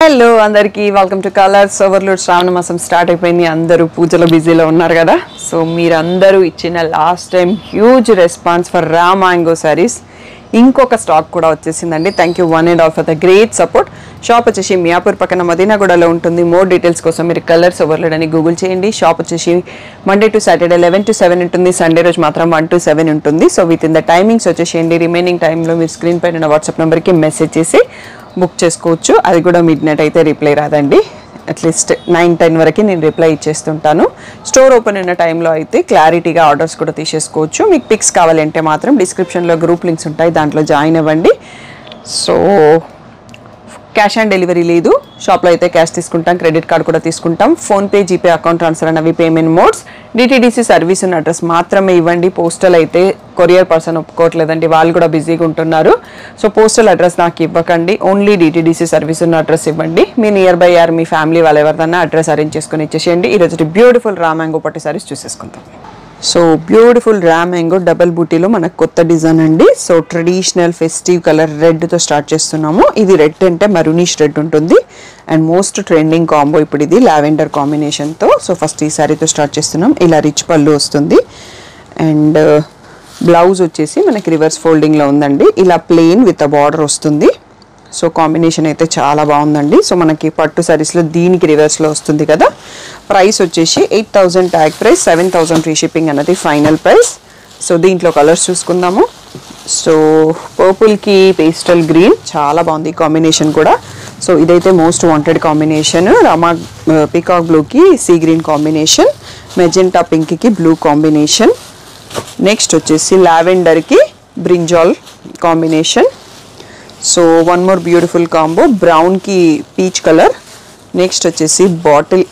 Hello అందరికీ welcome to colours overload. శ్రావణ మాసం start అయిపోయింది. అందరూ పూజలో బిజీలో ఉన్నారు కదా. సో మీరందరూ ఇచ్చిన last time huge response for raw mango saris. ఇంకొక స్టాక్ కూడా వచ్చేసిందండి. Thank you one and all for the great support. Shop వచ్చేసి మియాపూర్ పక్కన మదీనాగూడలో ఉంటుంది. మోర్ డీటెయిల్స్ కోసం మీరు కలర్స్ ఓవర్లోడ్ అని గూగుల్ చేయండి. షాప్ వచ్చేసి మండే టు సాటర్డే 11 to 7 ఉంటుంది. సండే రోజు మాత్రం 1 to 7 ఉంటుంది. So with in the timings వచ్చేసేయండి. రిమైనింగ్ టైంలో మీరు స్క్రీన్ పైన వాట్సాప్ నెంబర్కి మెసేజ్ చేసి బుక్ చేసుకోవచ్చు. అది కూడా మిడ్ నైట్ అయితే రిప్లై రాదండి. అట్లీస్ట్ 9-10 వరకు నేను రిప్లై ఇచ్చేస్తుంటాను. స్టోర్ ఓపెన్ ఉన్న టైంలో అయితే క్లారిటీగా ఆర్డర్స్ కూడా తీసేసుకోవచ్చు. మీకు పిక్స్ కావాలంటే మాత్రం డిస్క్రిప్షన్లో గ్రూప్ లింక్స్ ఉంటాయి, దాంట్లో జాయిన్ అవ్వండి. సో క్యాష్ ఆన్ డెలివరీ లేదు. షాప్లో అయితే క్యాష్ తీసుకుంటాం, క్రెడిట్ కార్డ్ కూడా తీసుకుంటాం. ఫోన్పే, జీపే, అకౌంట్ ట్రాన్స్ఫర్ అనేవి పేమెంట్ మోడ్స్. డిటీడీసీ సర్వీస్ ఉన్న అడ్రస్ మాత్రమే ఇవ్వండి. పోస్టల్ అయితే కొరియర్ పర్సన్ ఒప్పుకోవట్లేదండి, వాళ్ళు కూడా బిజీగా ఉంటున్నారు. సో పోస్టల్ అడ్రస్ నాకు ఇవ్వకండి, ఓన్లీ డిటీడీసీ సర్వీస్ ఉన్న అడ్రస్ ఇవ్వండి. మీ నియర్ బై ఆర్ మీ ఫ్యామిలీ వాళ్ళు ఎవరిదన్నా అడ్రస్ అరేంజ్ చేసుకొని ఇచ్చేసేయండి. ఈరోజు బ్యూటిఫుల్ రా మ్యాంగో పట్టు సారీస్ చూసేసుకుంటాం. So beautiful raw mango double బూటీలో మనకు కొత్త డిజైన్ అండి. సో ట్రెడిషనల్ ఫెస్టివ్ కలర్ రెడ్తో స్టార్ట్ చేస్తున్నాము. ఇది రెడ్ అంటే మరూనిష్ రెడ్ ఉంటుంది అండ్ మోస్ట్ ట్రెండింగ్ కాంబో ఇప్పుడు ఇది లావెండర్ కాంబినేషన్తో. సో ఫస్ట్ ఈ సారీతో స్టార్ట్ చేస్తున్నాం. ఇలా రిచ్ పళ్ళు వస్తుంది అండ్ బ్లౌజ్ వచ్చేసి మనకి రివర్స్ ఫోల్డింగ్లో ఉందండి. ఇలా ప్లెయిన్ విత్ అ బార్డర్ వస్తుంది. సో కాంబినేషన్ అయితే చాలా బాగుందండి. సో మనకి పట్టు సారీస్లో దీనికి రివర్స్లో వస్తుంది కదా. ప్రైస్ వచ్చేసి 8,000 ట్యాగ్ ప్రైస్, 7,000 ఫ్రీ షిప్పింగ్ అన్నది ఫైనల్ ప్రైస్. సో దీంట్లో కలర్స్ చూసుకుందాము. సో పర్పుల్కి పేస్టల్ గ్రీన్ చాలా బాగుంది కాంబినేషన్ కూడా. సో ఇదైతే మోస్ట్ వాంటెడ్ కాంబినేషన్. రామా పీకాక్ బ్లూకి సీ గ్రీన్ కాంబినేషన్, మెజెంటా పింక్కి బ్లూ కాంబినేషన్. నెక్స్ట్ వచ్చేసి లావెండర్కి brinjal combination. So one more beautiful combo బ్రౌన్కి పీచ్ కలర్. నెక్స్ట్ వచ్చేసి బాటిల్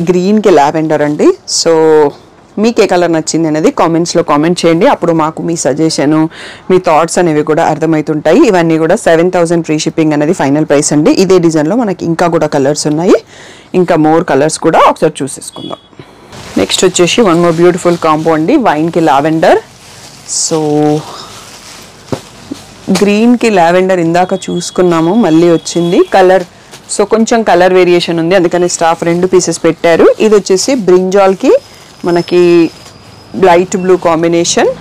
గ్రీన్కి లావెండర్ అండి. సో మీకు ఏ కలర్ నచ్చింది అనేది కామెంట్స్లో కామెంట్ చేయండి. అప్పుడు మాకు మీ సజెషను, మీ థాట్స్ అనేవి కూడా అర్థమవుతుంటాయి. ఇవన్నీ కూడా 7,000 ఫ్రీ షిప్పింగ్ అనేది ఫైనల్ ప్రైస్ అండి. ఇదే డిజైన్లో మనకి ఇంకా కూడా కలర్స్ ఉన్నాయి, ఇంకా మోర్ కలర్స్ కూడా ఒకసారి చూసేసుకుందాం. నెక్స్ట్ వచ్చేసి వన్ మోర్ బ్యూటిఫుల్ కాంబో అండి, వైన్కి లావెండర్. సో గ్రీన్కి లావెండర్ ఇందాక చూసుకున్నాము, మళ్ళీ వచ్చింది కలర్. సో కొంచెం కలర్ వేరియేషన్ ఉంది, అందుకని స్టాఫ్ 2 పీసెస్ పెట్టారు. ఇది వచ్చేసి బ్రింజాల్కి మనకి లైట్ బ్లూ కాంబినేషన్.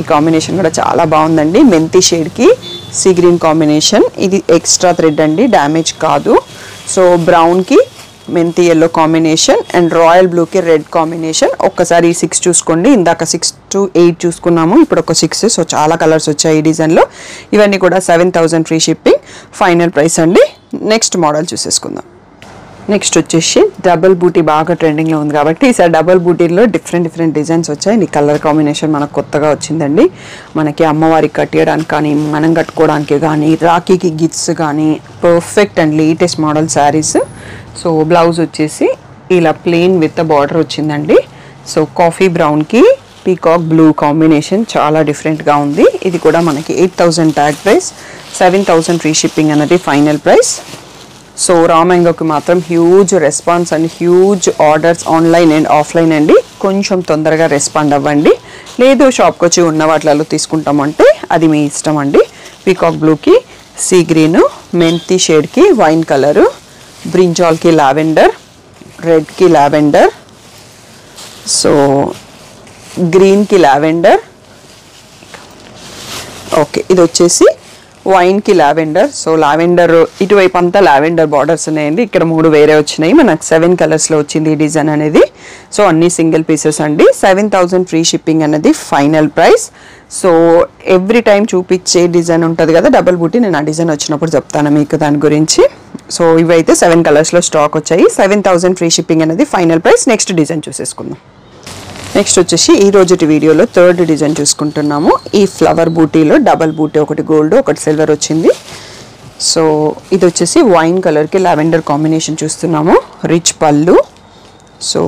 ఈ కాంబినేషన్ కూడా చాలా బాగుందండి. మెంతి షేడ్కి సీ గ్రీన్ కాంబినేషన్. ఇది ఎక్స్ట్రా థ్రెడ్ అండి, డ్యామేజ్ కాదు. సో బ్రౌన్కి మెంతి ఎల్లో కాంబినేషన్ అండ్ రాయల్ బ్లూకి రెడ్ కాంబినేషన్. ఒక్కసారి 6 చూసుకోండి. ఇందాక 6 to 8 చూసుకున్నాము, ఇప్పుడు ఒక 6. సో చాలా కలర్స్ వచ్చాయి ఈ డిజైన్లో. ఇవన్నీ కూడా 7,000 ఫ్రీ షిప్పింగ్ ఫైనల్ ప్రైస్ అండి. నెక్స్ట్ మోడల్ చూసేసుకుందాం. నెక్స్ట్ వచ్చేసి డబుల్ బూటీ బాగా ట్రెండింగ్లో ఉంది కాబట్టి ఈసారి డబుల్ బూటీలో డిఫరెంట్ డిజైన్స్ వచ్చాయి. ఈ కలర్ కాంబినేషన్ మనకు కొత్తగా వచ్చిందండి. మనకి అమ్మవారికి కట్టేయడానికి కానీ, మనం కట్టుకోవడానికి కానీ, రాఖీకి గిఫ్ట్స్ కానీ perfect and latest model saris. So blouse వచ్చేసి ఇలా ప్లెయిన్ విత్ బార్డర్ వచ్చిందండి. సో కాఫీ బ్రౌన్కి పీకాక్ బ్లూ కాంబినేషన్ చాలా డిఫరెంట్గా ఉంది. ఇది కూడా మనకి 8,000 ట్యాగ్ ప్రైస్, 7,000 ఫ్రీ షిప్పింగ్ అనేది ఫైనల్ ప్రైస్. సో రా మ్యాంగోకి మాత్రం huge response and huge orders online and offline అండి. కొంచెం తొందరగా రెస్పాండ్ అవ్వండి, లేదు షాప్కి వచ్చి ఉన్న వాటిలలో తీసుకుంటామంటే అది మీ ఇష్టం అండి. పీకాక్ బ్లూకి సీ గ్రీను, మెంతి షేడ్కి వైన్ కలరు, బ్రింజాల్కి లావెండర్, రెడ్కి లావెండర్, సో గ్రీన్కి లావెండర్. ఓకే, ఇది వచ్చేసి వైన్కి లావెండర్. సో లావెండర్ ఇటువైపు అంతా లావెండర్ బార్డర్స్ ఉన్నాయండి. ఇక్కడ 3 వేరే వచ్చినాయి. మనకు 7 కలర్స్లో వచ్చింది ఈ డిజైన్ అనేది. సో అన్ని సింగిల్ పీసెస్ అండి. 7,000 ఫ్రీ షిప్పింగ్ అనేది final price. So every time చూపించే డిజైన్ ఉంటుంది కదా డబుల్ బూటీ, నేను ఆ డిజైన్ వచ్చినప్పుడు చెప్తాను మీకు దాని గురించి. సో ఇవైతే 7 కలర్స్లో స్టాక్ వచ్చాయి. 7,000 ఫ్రీ షిప్పింగ్ అనేది ఫైనల్ ప్రైస్. నెక్స్ట్ డిజైన్ చూసేసుకుందాం. నెక్స్ట్ వచ్చేసి ఈ రోజుటి వీడియోలో 3rd డిజైన్ చూసుకుంటున్నాము. ఈ ఫ్లవర్ బూటీలో డబల్ బూటీ, ఒకటి గోల్డ్ ఒకటి సిల్వర్ వచ్చింది. సో ఇది వచ్చేసి వైన్ కలర్కి లావెండర్ కాంబినేషన్ చూస్తున్నాము. రిచ్ పళ్ళు. సో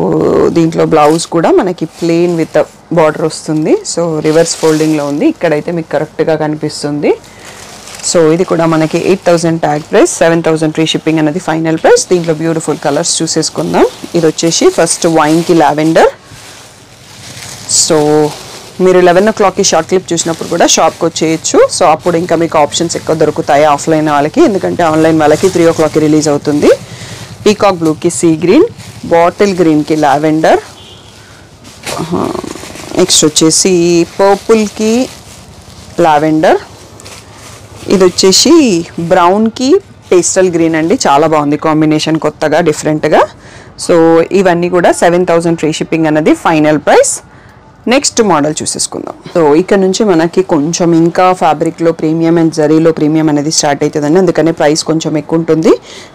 దీంట్లో బ్లౌజ్ కూడా మనకి ప్లెయిన్ విత్ బార్డర్ వస్తుంది. సో రివర్స్ ఫోల్డింగ్లో ఉంది, ఇక్కడైతే మీకు కరెక్ట్గా కనిపిస్తుంది. సో ఇది కూడా మనకి 8,000 ట్యాగ్ ప్రైస్, 7,000 ఫ్రీ షిప్పింగ్ అనేది ఫైనల్ ప్రైస్. దీంట్లో బ్యూటిఫుల్ కలర్స్ చూసేసుకుందాం. ఇది వచ్చేసి ఫస్ట్ వైన్కి లావెండర్. సో మీరు 11 o'clockకి షార్ట్ క్లిప్ చూసినప్పుడు కూడా షాప్కి వచ్చేయచ్చు. సో అప్పుడు ఇంకా మీకు ఆప్షన్స్ ఎక్కువ దొరుకుతాయి ఆఫ్లైన్ వాళ్ళకి, ఎందుకంటే ఆన్లైన్ వాళ్ళకి 3 o'clockకి రిలీజ్ అవుతుంది. పీకాక్ బ్లూకి సీ గ్రీన్, బాటిల్ గ్రీన్కి లావెండర్, నెక్స్ట్ వచ్చేసి పర్పుల్కి లావెండర్, ఇది వచ్చేసి బ్రౌన్కి పేస్టల్ గ్రీన్ అండి. చాలా బాగుంది కాంబినేషన్, కొత్తగా డిఫరెంట్గా. సో ఇవన్నీ కూడా 7000 ఫ్రీ షిప్పింగ్ అన్నది ఫైనల్ ప్రైస్. నెక్స్ట్ మోడల్ చూసేసుకుందాం. సో ఇక్కడ నుంచి మనకి కొంచెం ఇంకా ఫ్యాబ్రిక్లో ప్రీమియం అండ్ జరీలో ప్రీమియం అనేది స్టార్ట్ అవుతుందండి. అందుకనే ప్రైస్ కొంచెం ఎక్కువ ఉంటుంది.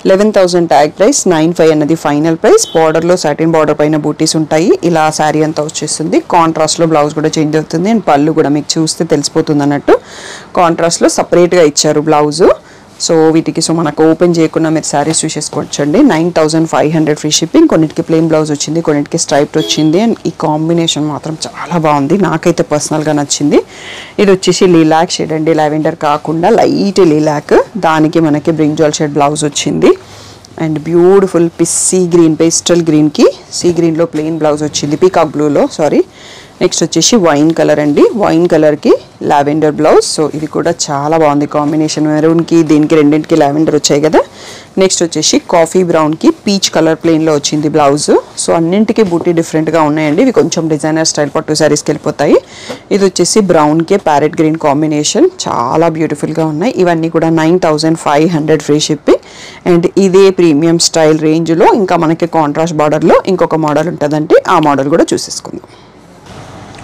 11,000 ట్యాగ్ ప్రైస్, 9,500 అన్నది ఫైనల్ ప్రైస్. బార్డర్లో సాటిన్ బార్డర్ పైన బూటీస్ ఉంటాయి. ఇలా శారీ అంతా వచ్చేస్తుంది. కాంట్రాస్ట్లో బ్లౌజ్ కూడా చేంజ్ అవుతుంది అండ్ పళ్ళు కూడా మీకు చూస్తే తెలిసిపోతుంది అన్నట్టు. కాంట్రాస్ట్లో సపరేట్గా ఇచ్చారు బ్లౌజు. సో వీటికి మనకు ఓపెన్ చేయకుండా మీరు శారీస్ చూసేసుకోవచ్చండి. 9,500 free shipping. కొన్నిటికి ప్లెయిన్ బ్లౌజ్ వచ్చింది, కొన్నిటికి స్ట్రైప్డ్ వచ్చింది. అండ్ ఈ కాంబినేషన్ మాత్రం చాలా బాగుంది, నాకైతే పర్సనల్గా నచ్చింది. ఇది వచ్చేసి లీలాక్ షేడ్ అండి, లావెండర్ కాకుండా లైట్ లీలాక్. దానికి మనకి బ్రింజాల్ షేడ్ బ్లౌజ్ వచ్చింది. And beautiful sea green, pastel గ్రీన్కి సీ గ్రీన్లో ప్లెయిన్ బ్లౌజ్ వచ్చింది, పీకాక్ బ్లూలో సారీ. నెక్స్ట్ వచ్చేసి వైన్ కలర్ అండి, వైన్ కలర్కి లావెండర్ బ్లౌజ్. సో ఇది కూడా చాలా బాగుంది కాంబినేషన్. మెరూన్కి దీనికి రెండింటికి లావెండర్ వచ్చాయి కదా. నెక్స్ట్ వచ్చేసి కాఫీ బ్రౌన్కి పీచ్ కలర్ ప్లెయిన్లో వచ్చింది బ్లౌజ్. సో అన్నింటికి బూటీ డిఫరెంట్గా ఉన్నాయండి. ఇవి కొంచెం డిజైనర్ స్టైల్ పట్టు శారీస్కి వెళ్ళిపోతాయి. ఇది వచ్చేసి బ్రౌన్కి ప్యారెట్ గ్రీన్ కాంబినేషన్, చాలా బ్యూటిఫుల్గా ఉన్నాయి. ఇవన్నీ కూడా 9,500 ఫ్రీ షిప్పింగ్. అండ్ ఇదే ప్రీమియం స్టైల్ రేంజ్లో ఇంకా మనకి కాంట్రాస్ట్ బార్డర్లో ఇంకొక మోడల్ ఉంటుందండి, ఆ మోడల్ కూడా చూసేసుకుందాం.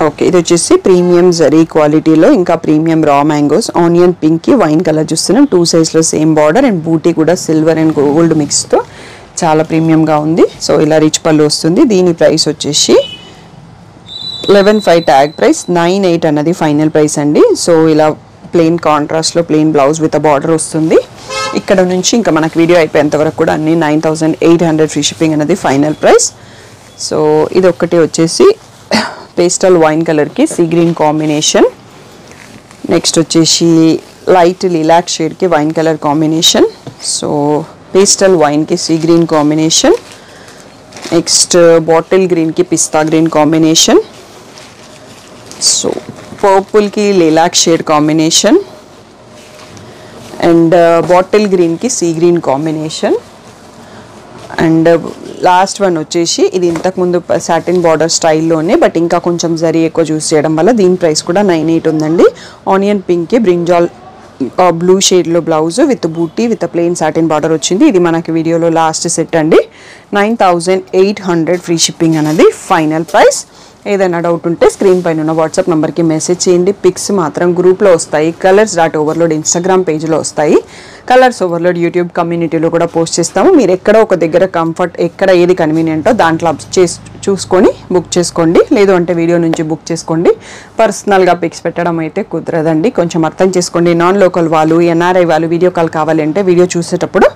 ఓకే, ఇది వచ్చేసి ప్రీమియం జరీ క్వాలిటీలో ఇంకా ప్రీమియం రా మ్యాంగోస్, ఆనియన్ పింక్కి వైన్ కలర్ చూస్తున్నాం. 2 సైజ్లో సేమ్ బార్డర్ అండ్ బూటీ కూడా సిల్వర్ అండ్ గోల్డ్ మిక్స్తో చాలా ప్రీమియంగా ఉంది. సో ఇలా రిచ్ పళ్ళు వస్తుంది. దీని ప్రైస్ వచ్చేసి 11,500 ట్యాగ్ ప్రైస్, 9,800 అన్నది ఫైనల్ ప్రైస్ అండి. సో ఇలా ప్లెయిన్ కాంట్రాస్ట్లో ప్లెయిన్ బ్లౌజ్ విత్ బార్డర్ వస్తుంది. ఇక్కడ నుంచి ఇంకా మనకు వీడియో అయిపోయేంత వరకు కూడా అన్ని 9,800 ఫ్రీ షిప్పింగ్ అనేది ఫైనల్ ప్రైస్. సో ఇది ఒక్కటి వచ్చేసి పేస్టల్ వైన్ కలర్కి సీ గ్రీన్ కాంబినేషన్. నెక్స్ట్ వచ్చేసి లైట్ లిలాక్ షేడ్కి wine colour combination. So pastel వైన్కి sea green combination. Next bottle గ్రీన్కి పిస్తా గ్రీన్ కాంబినేషన్. సో పర్పుల్కి lilac shade combination and bottle గ్రీన్కి sea green combination. And last one వచ్చేసి ఇది ఇంతకుముందు సాటిన్ బార్డర్ స్టైల్లోనే బట్ ఇంకా కొంచెం జరీ ఎక్కువ చూస్ చేయడం వల్ల దీని ప్రైస్ కూడా 9,800 ఉందండి. ఆనియన్ పింక్కి బ్రింజాల్ బ్లూ షేడ్లో blouse with buti with plain satin border వచ్చింది. ఇది మనకి వీడియోలో లాస్ట్ సెట్ అండి. 9,800 ఫ్రీ షిప్పింగ్ అనేది ఫైనల్ ప్రైస్. ఏదైనా డౌట్ ఉంటే స్క్రీన్ పైన ఉన్న వాట్సాప్ నెంబర్కి మెసేజ్ చేయండి. పిక్స్ మాత్రం గ్రూప్లో వస్తాయి, కలర్స్.ఓవర్లోడ్ ఇన్స్టాగ్రామ్ పేజ్లో వస్తాయి, కలర్స్ ఓవర్లోడ్ యూట్యూబ్ కమ్యూనిటీలో కూడా పోస్ట్ చేస్తాము. మీరు ఎక్కడ ఒక దగ్గర కంఫర్ట్ ఎక్కడ ఏది కన్వీనియంటో దాంట్లో చూసుకొని బుక్ చేసుకోండి. లేదు అంటే వీడియో నుంచి బుక్ చేసుకోండి. పర్సనల్గా పిక్స్ పెట్టడం అయితే కుదరదండి, కొంచెం అర్థం చేసుకోండి. నాన్ లోకల్ వాళ్ళు, ఎన్ఆర్ఐ వాళ్ళు వీడియో కాల్ కావాలంటే వీడియో చూసేటప్పుడు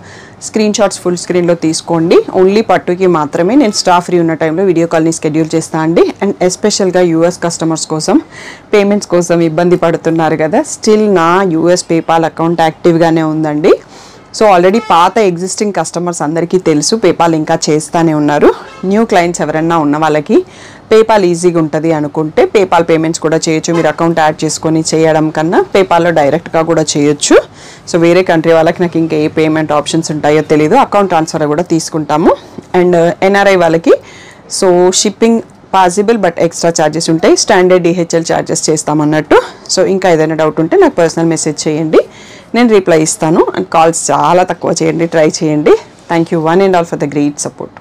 స్క్రీన్ షాట్స్ ఫుల్ స్క్రీన్లో తీసుకోండి. ఓన్లీ పట్టుకి మాత్రమే నేను స్టాఫ్ ఫ్రీ ఉన్న టైంలో వీడియో కాల్ని షెడ్యూల్ చేస్తాను అండి. అండ్ ఎస్పెషల్గా యూఎస్ కస్టమర్స్ కోసం పేమెంట్స్ కోసం ఇబ్బంది పడుతున్నారు కదా, స్టిల్ నా యూఎస్ పేపాల్ అకౌంట్ యాక్టివ్గానే ఉందండి. సో ఆల్రెడీ పాత ఎగ్జిస్టింగ్ కస్టమర్స్ అందరికీ తెలుసు, పేపాల్ ఇంకా చేస్తూనే ఉన్నారు. న్యూ క్లయింట్స్ ఎవరన్నా ఉన్న వాళ్ళకి పేపాల్ ఈజీగా ఉంటుంది అనుకుంటే పేపాల్ పేమెంట్స్ కూడా చేయొచ్చు. మీరు అకౌంట్ యాడ్ చేసుకొని చేయడం కన్నా పేపాల్లో డైరెక్ట్గా కూడా చేయొచ్చు. సో వేరే కంట్రీ వాళ్ళకి నాకు ఇంకా ఏ పేమెంట్ ఆప్షన్స్ ఉంటాయో తెలియదు, అకౌంట్ ట్రాన్స్ఫర్ కూడా తీసుకుంటాము. అండ్ ఎన్ఆర్ఐ వాళ్ళకి so shipping possible but extra charges ఉంటాయి, స్టాండర్డ్ డిహెచ్ఎల్ ఛార్జెస్ చేస్తామన్నట్టు. సో ఇంకా ఏదైనా డౌట్ ఉంటే నాకు పర్సనల్ మెసేజ్ చేయండి, నేను రిప్లై ఇస్తాను. అండ్ కాల్స్ చాలా తక్కువ చేయండి, ట్రై చేయండి. Thank you one and all for the great support.